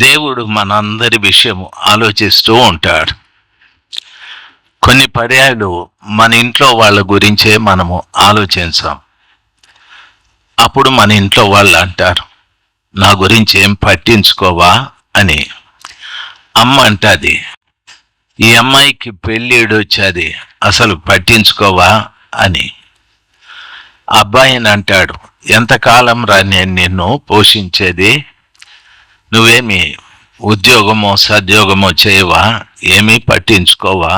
దేవుడు మనందరి విషయం ఆలోచిస్తూ ఉంటాడు. కొన్ని పర్యాయాలు మన ఇంట్లో వాళ్ళ గురించే మనము ఆలోచించాం. అప్పుడు మన ఇంట్లో వాళ్ళు అంటారు, నా గురించి ఏం పట్టించుకోవా అని. అమ్మ అంటది, ఈ అమ్మాయికి పెళ్ళిడు వచ్చేది, అసలు పట్టించుకోవా అని. అబ్బాయిని అంటాడు, ఎంతకాలం రా నేను నిన్ను పోషించేది, నువ్వేమి ఉద్యోగమో సద్యోగమో చేయవా, ఏమీ పట్టించుకోవా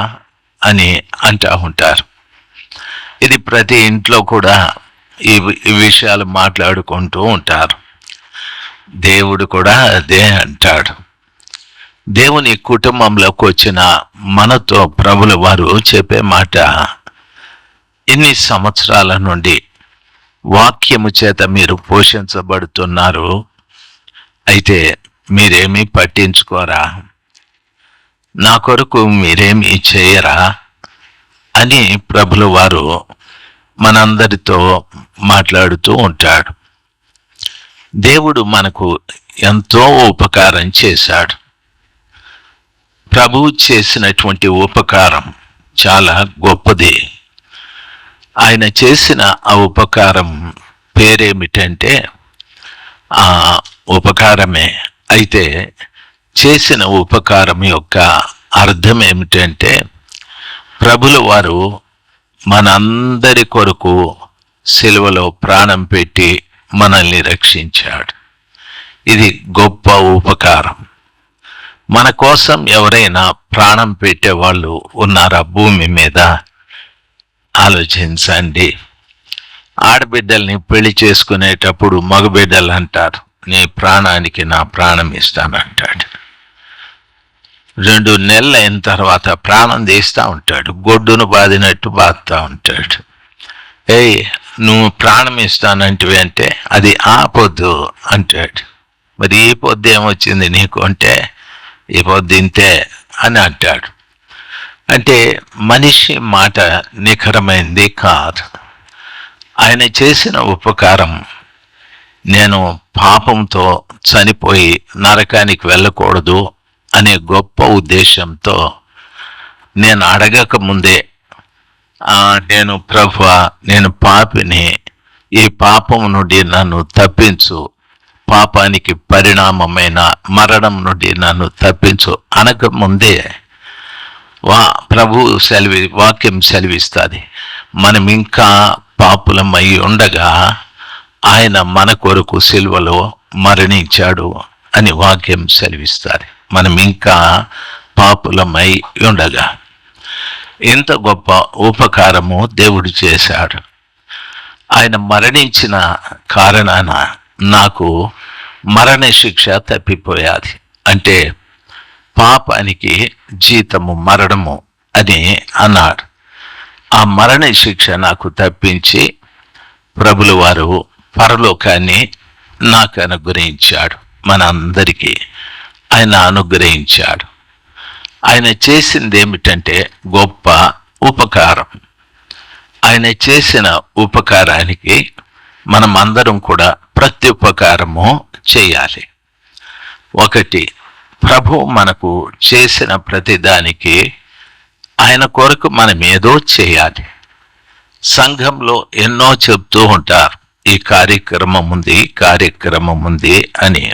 అని అంటూ ఉంటారు. ఇది ప్రతి ఇంట్లో కూడా ఈ విషయాలు మాట్లాడుకుంటూ ఉంటారు. దేవుడు కూడా అదే అంటాడు. దేవుని కుటుంబంలోకి వచ్చిన మనతో ప్రభుల వారు చెప్పే మాట, ఇన్ని సంవత్సరాల నుండి వాక్యము చేత మీరు పోషించబడుతున్నారు, అయితే మీరేమీ పట్టించుకోరా, నా కొరకు మీరేమీ చేయరా అని ప్రభుల వారు మనందరితో మాట్లాడుతూ ఉంటాడు. దేవుడు మనకు ఎంతో ఉపకారం చేశాడు. ప్రభువు చేసినటువంటి ఉపకారం చాలా గొప్పది. ఆయన చేసిన ఆ ఉపకారం పేరేమిటంటే ఆ ఉపకారమే. అయితే చేసిన ఉపకారం యొక్క అర్థం ఏమిటంటే, ప్రభుల వారు మనందరి కొరకు సిలువలో ప్రాణం పెట్టి మనల్ని రక్షించాడు. ఇది గొప్ప ఉపకారం. మన కోసం ఎవరైనా ప్రాణం పెట్టేవాళ్ళు ఉన్నారా భూమి మీద? ఆలోచించండి. ఆడబిడ్డల్ని పెళ్లి చేసుకునేటప్పుడు మగబిడ్డలు అంటారు, నీ ప్రాణానికి నా ప్రాణం ఇస్తానంటాడు. 2 నెలలు అయిన తర్వాత ప్రాణం తీస్తూ ఉంటాడు, గొడ్డును బాదినట్టు బాదుతూ ఉంటాడు. ఏయ్, నువ్వు ప్రాణం ఇస్తానంటివి అంటే అది ఆ పొద్దు అంటాడు. మరి ఈ పొద్దు ఏమొచ్చింది నీకు అంటే, ఈ పొద్దు ఇంతే అని అంటాడు. అంటే మనిషి మాట నిఖరమైంది కాదు. ఆయన చేసిన ఉపకారం, నేను పాపంతో చనిపోయి నరకానికి వెళ్ళకూడదు అనే గొప్ప ఉద్దేశంతో, నేను అడగక ముందే నేను ప్రభువా, నేను పాపిని, ఈ పాపం నుండి నన్ను తప్పించు, పాపానికి పరిణామమైన మరణం నుండి నన్ను తప్పించు అనక ముందే ప్రభు వాక్యం సెలవిస్తుంది, మనం ఇంకా పాపులమై ఉండగా ఆయన మన కొరకు సిలువలో మరణించాడు అని వాక్యం సెలవిస్తుంది. మనం ఇంకా పాపులమై ఉండగా ఎంత గొప్ప ఉపకారము దేవుడు చేశాడు. ఆయన మరణించిన కారణాన నాకు మరణ శిక్ష తప్పిపోయాది. అంటే పాపానికి జీతము మరణము అని అన్నాడు. ఆ మరణ శిక్ష నాకు తప్పించి ప్రభుల వారు పరలోకాన్ని నాకు అనుగ్రహించాడు. మన అందరికీ ఆయన అనుగ్రహించాడు. ఆయన చేసింది ఏమిటంటే గొప్ప ఉపకారం. ఆయన చేసిన ఉపకారానికి మనం అందరం కూడా ప్రత్యుపకారము చేయాలి. ఒకటి, ప్రభు మనకు చేసిన ప్రతిదానికి ఆయన కొరకు మనం ఏదో చేయాలి. సంఘంలో ఎన్నో చెప్తూ ఉంటారు, ఈ కార్యక్రమం ఉంది అని.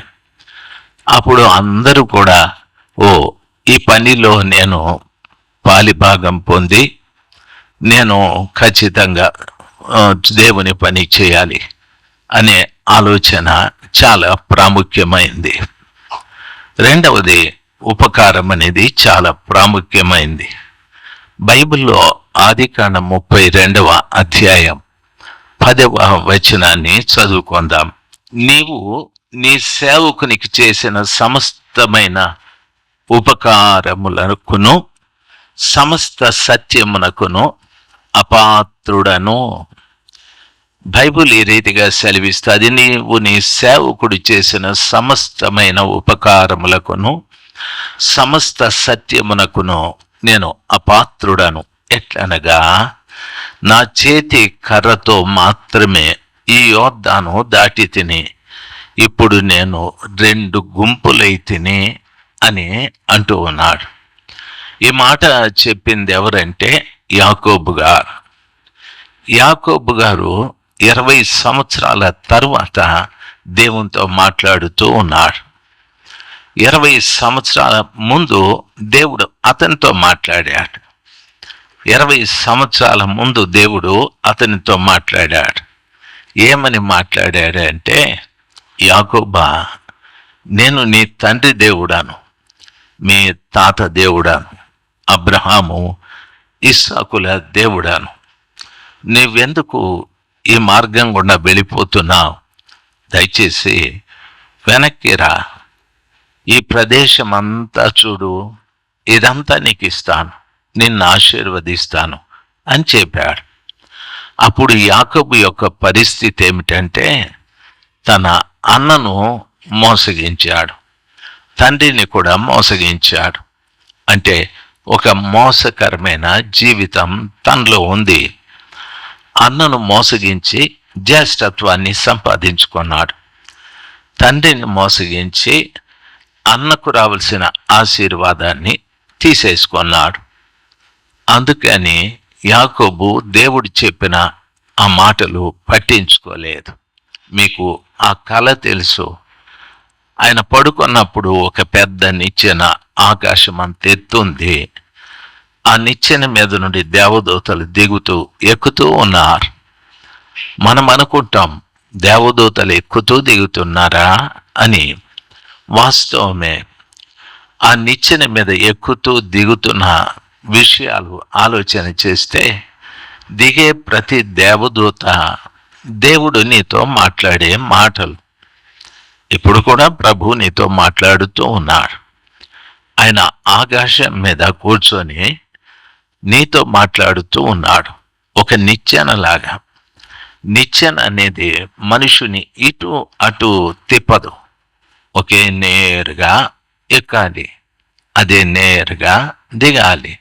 అప్పుడు అందరూ కూడా, ఈ పనిలో నేను పాలిభాగం పొంది నేను ఖచ్చితంగా దేవుని పని చేయాలి అనే ఆలోచన చాలా ప్రాముఖ్యమైంది. రెండవది, ఉపకారం అనేది చాలా ప్రాముఖ్యమైంది. బైబిల్లో ఆదికాండం 32వ అధ్యాయం 10వ వచనాన్ని చదువుకుందాం. నీవు నీ సేవకునికి చేసిన సమస్తమైన ఉపకారములకును సమస్త సత్యమునకును అపాత్రుడను. బైబిల్ ఈ రీతిగా సెలవిస్తుంది, నీవు నీ సేవకుడు చేసిన సమస్తమైన ఉపకారములకును సమస్త సత్యమునకును నేను అపాత్రుడను. ఎట్లనగా, నా చేతి కర్రతో మాత్రమే ఈ యొర్దాను దాటి తిని ఇప్పుడు నేను 2 గుంపులైతిని అని అంటూ ఉన్నాడు. ఈ మాట చెప్పింది ఎవరంటే యాకోబు గారు. యాకోబు గారు 20 సంవత్సరాల తరువాత దేవునితో మాట్లాడుతూ ఉన్నాడు. 20 సంవత్సరాల ముందు దేవుడు అతనితో మాట్లాడాడు. 20 సంవత్సరాల ముందు దేవుడు అతనితో మాట్లాడాడు. ఏమని మాట్లాడాడంటే, యాకోబా, నేను నీ తండ్రి దేవుడాను, మీ తాత దేవుడాను, అబ్రహాము ఇస్సాకుల దేవుడాను. నీవెందుకు ఈ మార్గం గుండా వెళ్ళిపోతున్నావు? దయచేసి వెనక్కి రా, ఈ ప్రదేశం అంతా చూడు, ఇదంతా నీకు ఇస్తాను, నిన్ను ఆశీర్వదిస్తాను అని చెప్పాడు. అప్పుడు యాకోబు యొక్క పరిస్థితి ఏమిటంటే, తన అన్నను మోసగించాడు, తండ్రిని కూడా మోసగించాడు. అంటే ఒక మోసకరమైన జీవితం తనలో ఉంది. అన్నను మోసగించి జ్యేష్ఠత్వాన్ని సంపాదించుకున్నాడు. తండ్రిని మోసగించి అన్నకు రావాల్సిన ఆశీర్వాదాన్ని తీసేసుకున్నాడు. అందుకని యాకోబు దేవుడు చెప్పిన ఆ మాటలు పట్టించుకోలేదు. మీకు ఆ కళ తెలుసు. ఆయన పడుకున్నప్పుడు ఒక పెద్ద నిచ్చెన ఆకాశం అంత ఎత్తుంది. ఆ నిచ్చెన మీద నుండి దేవదూతలు దిగుతూ ఎక్కుతూ ఉన్నారు. మనం అనుకుంటాం, దేవదూతలు ఎక్కుతూ దిగుతున్నారా అని. వాస్తవమే. ఆ నిచ్చెన మీద ఎక్కుతూ దిగుతున్న విషయాలు ఆలోచన చేస్తే, దిగే ప్రతి దేవదూత దేవుడు నీతో మాట్లాడే మాటలు. ఇప్పుడు కూడా ప్రభు నీతో మాట్లాడుతూ ఉన్నాడు. ఆయన ఆకాశం మీద కూర్చొని నీతో మాట్లాడుతూ ఉన్నాడు. ఒక నిచ్చెనలాగా. నిచ్చెన అనేది మనుషుని ఇటు అటు తిప్పదు. ఒకే నేరుగా ఎక్కాలి, అదే నేరుగా దిగాలి.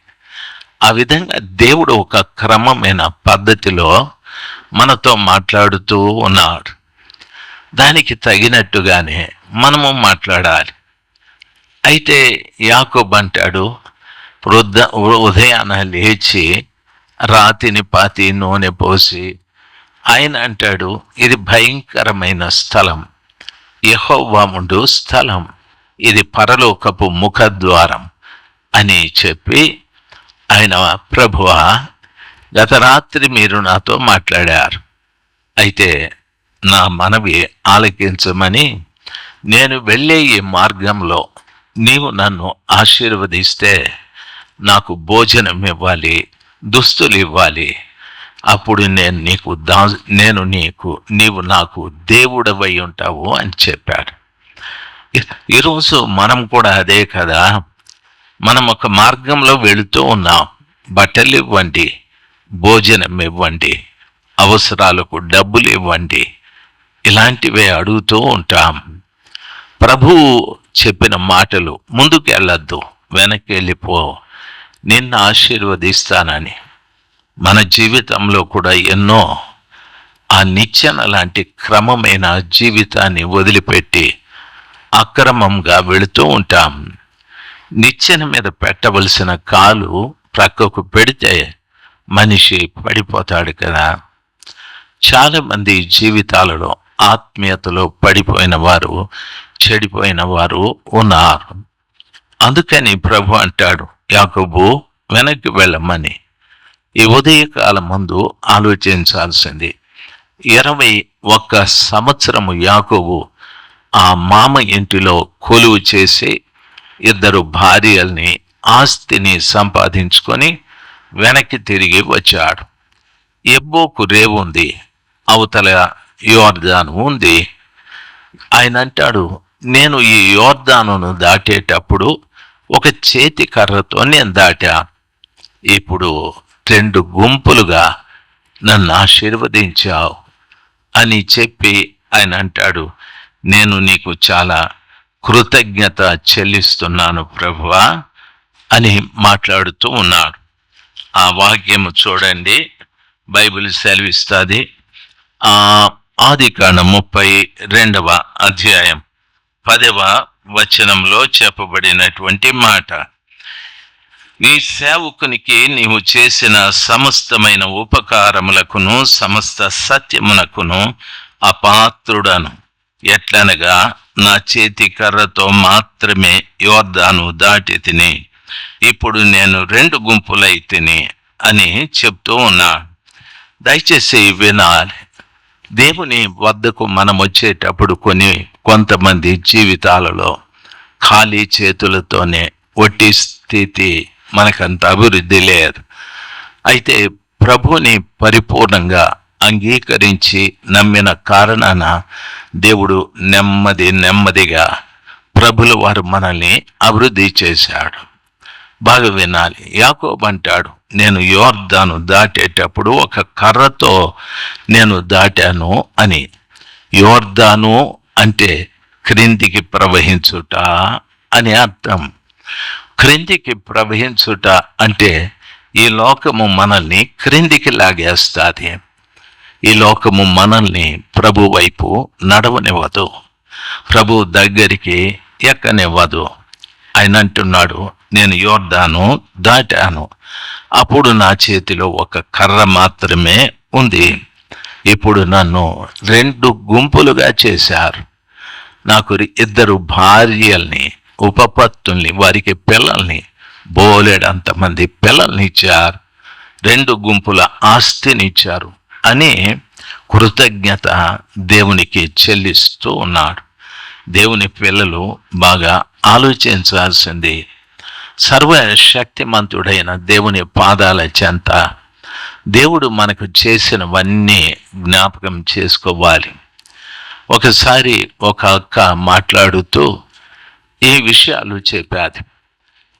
ఆ విధంగా దేవుడు ఒక క్రమమైన పద్ధతిలో మనతో మాట్లాడుతూ ఉన్నాడు. దానికి తగినట్టుగానే మనము మాట్లాడాలి. అయితే యాకోబు అంటాడు, ఉదయాన లేచి రాతిని పాతి నూనె పోసి, ఆయన అంటాడు, ఇది భయంకరమైన స్థలం, యెహోవా ఉండు స్థలం, ఇది పరలోకపు ముఖద్వారం అని చెప్పి, ఆయన ప్రభువా, గత రాత్రి మీరు నాతో మాట్లాడారు, అయితే నా మనవి ఆలకించమని, నేను వెళ్ళే ఈ మార్గంలో నీవు నన్ను ఆశీర్వదిస్తే నాకు భోజనం ఇవ్వాలి, దుస్తులు ఇవ్వాలి. అప్పుడు నీవు నాకు దేవుడవై ఉంటావు అని చెప్పాడు. ఈరోజు మనం కూడా అదే కదా. మనం ఒక మార్గంలో వెళుతూ ఉన్నాం. బట్టలు ఇవ్వండి, భోజనం ఇవ్వండి, అవసరాలకు డబ్బులు ఇవ్వండి, ఇలాంటివే అడుగుతూ ఉంటాం. ప్రభువు చెప్పిన మాటలు, ముందుకు వెళ్ళొద్దు, వెనక్కి వెళ్ళిపో, నిన్ను ఆశీర్వదిస్తానని. మన జీవితంలో కూడా ఎన్నో ఆ నిచ్చెన లాంటి క్రమమైన జీవితాన్ని వదిలిపెట్టి అక్రమంగా వెళుతూ ఉంటాం. నిచ్చెన మీద పెట్టవలసిన కాలు ప్రక్కకు పెడితే మనిషి పడిపోతాడు కదా. చాలామంది జీవితాలలో ఆత్మీయతలో పడిపోయిన వారు, చెడిపోయిన వారు ఉన్నారు. అందుకని ప్రభు అంటాడు, యాకోబు వెనక్కి వెళ్ళమని. ఈ ఉదయకాలం ముందు ఆలోచించాల్సింది, 21 సంవత్సరము యాకోబు ఆ మామ ఇంటిలో కొలువు చేసి 2 భార్యల్ని, ఆస్తిని సంపాదించుకొని వెనక్కి తిరిగి వచ్చాడు. ఎబ్బోకు రేవు ఉంది, అవతల యోర్దాను ఉంది. ఆయన అంటాడు, నేను ఈ యోర్దానును దాటేటప్పుడు ఒక చేతి కర్రతో నేను దాటా, ఇప్పుడు 2 గుంపులుగా నన్ను ఆశీర్వదించావు అని చెప్పి ఆయన అంటాడు, నేను నీకు చాలా కృతజ్ఞత చెల్లిస్తున్నాను ప్రభువా అని మాట్లాడుతూ ఉన్నాడు. ఆ వాక్యము చూడండి, బైబిల్ సెలవిస్తుంది. ఆదికాండం 32వ అధ్యాయం 10వ వచనంలో చెప్పబడినటువంటి మాట, ఈ సేవకునికి నీవు చేసిన సమస్తమైన ఉపకారములకును సమస్త సత్యమునకును అపాత్రుడను. ఎట్లనగా నా చేతి కర్రతో మాత్రమే యోర్దాను దాటి తిని ఇప్పుడు నేను 2 గుంపులై తిని అని చెప్తూ ఉన్నా. దయచేసి వినాలి. దేవుని వద్దకు మనం వచ్చేటప్పుడు కొంతమంది జీవితాలలో ఖాళీ చేతులతోనే ఒట్టి స్థితి, మనకంత అభివృద్ధి లేదు. అయితే ప్రభుని పరిపూర్ణంగా అంగీకరించి నమ్మిన కారణాన దేవుడు నెమ్మదిగా ప్రభుల వారు మనల్ని అభివృద్ధి చేశాడు. బాగా వినాలి. యాకోబు అంటాడు, నేను యోర్దాను దాటేటప్పుడు ఒక కర్రతో నేను దాటాను అని. యోర్దాను అంటే క్రిందికి ప్రవహించుట అని అర్థం. క్రిందికి ప్రవహించుట అంటే ఈ లోకము మనల్ని క్రిందికి లాగేస్తుంది. ఈ లోకము మనల్ని ప్రభు వైపు నడవనివ్వదు, ప్రభు దగ్గరికి ఎక్కనివ్వదు. ఆయన అంటున్నాడు, నేను యోర్దాను దాటాను, అప్పుడు నా చేతిలో ఒక కర్ర మాత్రమే ఉంది. ఇప్పుడు నన్ను 2 గుంపులుగా చేశారు. నాకు 2 భార్యల్ని, ఉపపత్తుల్ని, వారికి పిల్లల్ని, బోలెడంతమంది పిల్లల్ని ఇచ్చారు, 2 గుంపుల ఆస్తినిచ్చారు అని కృతజ్ఞత దేవునికి చెల్లిస్తూ ఉన్నాడు. దేవుని పిల్లలు బాగా ఆలోచించాల్సింది, సర్వశక్తిమంతుడైన దేవుని పాదాల చెంత దేవుడు మనకు చేసినవన్నీ జ్ఞాపకం చేసుకోవాలి. ఒకసారి ఒక అక్క మాట్లాడుతూ ఈ విషయాలు చెప్పాది.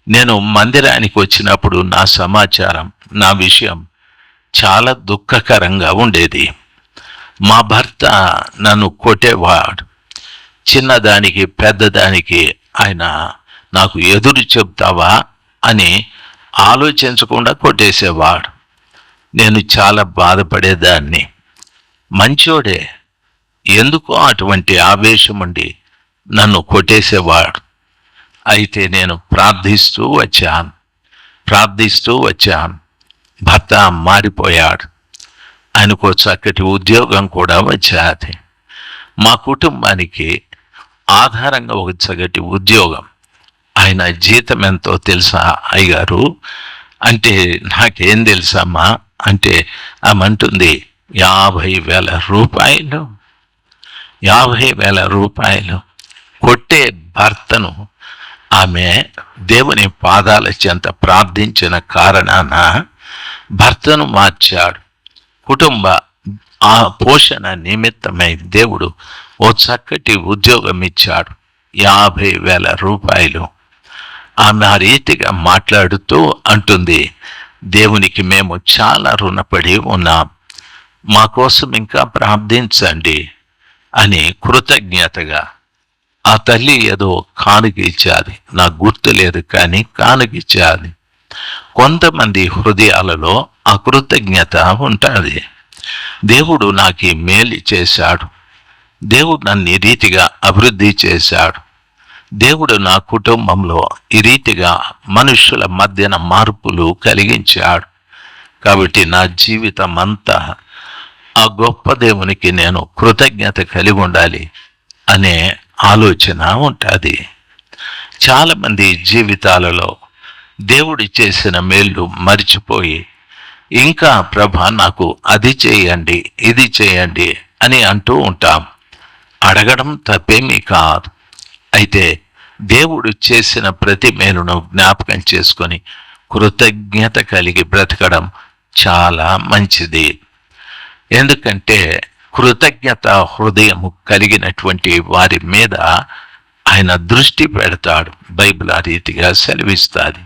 నేను మందిరానికి వచ్చినప్పుడు నా సమాచారం, నా విషయం చాలా దుఃఖకరంగా ఉండేది. మా భర్త నన్ను కొట్టేవాడు. చిన్నదానికి పెద్దదానికి ఆయన నాకు ఎదురు చెప్తావా అని ఆలోచించకుండా కొట్టేసేవాడు. నేను చాలా బాధపడేదాన్ని. మంచోడే, ఎందుకో అటువంటి ఆవేశం ఉండి నన్ను కొట్టేసేవాడు. అయితే నేను ప్రార్థిస్తూ వచ్చాను. భర్త మారిపోయాడు. ఆయనకు చక్కటి ఉద్యోగం కూడా వచ్చేది. మా కుటుంబానికి ఆధారంగా ఒక చక్కటి ఉద్యోగం. ఆయన జీతం ఎంతో తెలుసా అయ్యగారు అంటే, నాకేం తెలుసమ్మా అంటే, ఆమె అంటుంది 50,000 రూపాయలు. 50,000 రూపాయలు. కొట్టే భర్తను ఆమె దేవుని పాదాల చెంత ప్రార్థించిన కారణాన భర్తను మార్చాడు. కుటుంబ ఆ పోషణ నిమిత్తమై దేవుడు ఓ చక్కటి ఉద్యోగం ఇచ్చాడు, 50,000 రూపాయలు. ఆమె ఆ రీతిగా మాట్లాడుతూ అంటుంది, దేవునికి మేము చాలా రుణపడి ఉన్నాం, మా కోసం ఇంకా ప్రార్థించండి అని కృతజ్ఞతగా. ఆ తల్లి ఏదో కానుక ఇచ్చాది, నాకు గుర్తు లేదు, కానీ కానుక ఇచ్చాది. కొంతమంది హృదయాలలో ఆ కృతజ్ఞత ఉంటుంది. దేవుడు నాకు ఈ మేలు చేశాడు, దేవుడు నన్ను ఈ రీతిగా అభివృద్ధి చేశాడు, దేవుడు నా కుటుంబంలో ఈ రీతిగా మనుషుల మధ్యన మార్పులు కలిగించాడు, కాబట్టి నా జీవితం అంతా ఆ గొప్ప దేవునికి నేను కృతజ్ఞత కలిగి ఉండాలి అనే ఆలోచన ఉంటుంది. చాలామంది జీవితాలలో దేవుడు చేసిన మేళ్ళు మర్చిపోయి ఇంకా ప్రభా నాకు అది చేయండి, ఇది చేయండి అని అంటూ ఉంటాం. అడగడం తప్పేమీ కాదు. అయితే దేవుడు చేసిన ప్రతి మేలును జ్ఞాపకం చేసుకొని కృతజ్ఞత కలిగి బ్రతకడం చాలా మంచిది. ఎందుకంటే కృతజ్ఞత హృదయము కలిగినటువంటి వారి మీద ఆయన దృష్టి పెడతాడు. బైబిల్ ఆ రీతిగా సెలవిస్తుంది.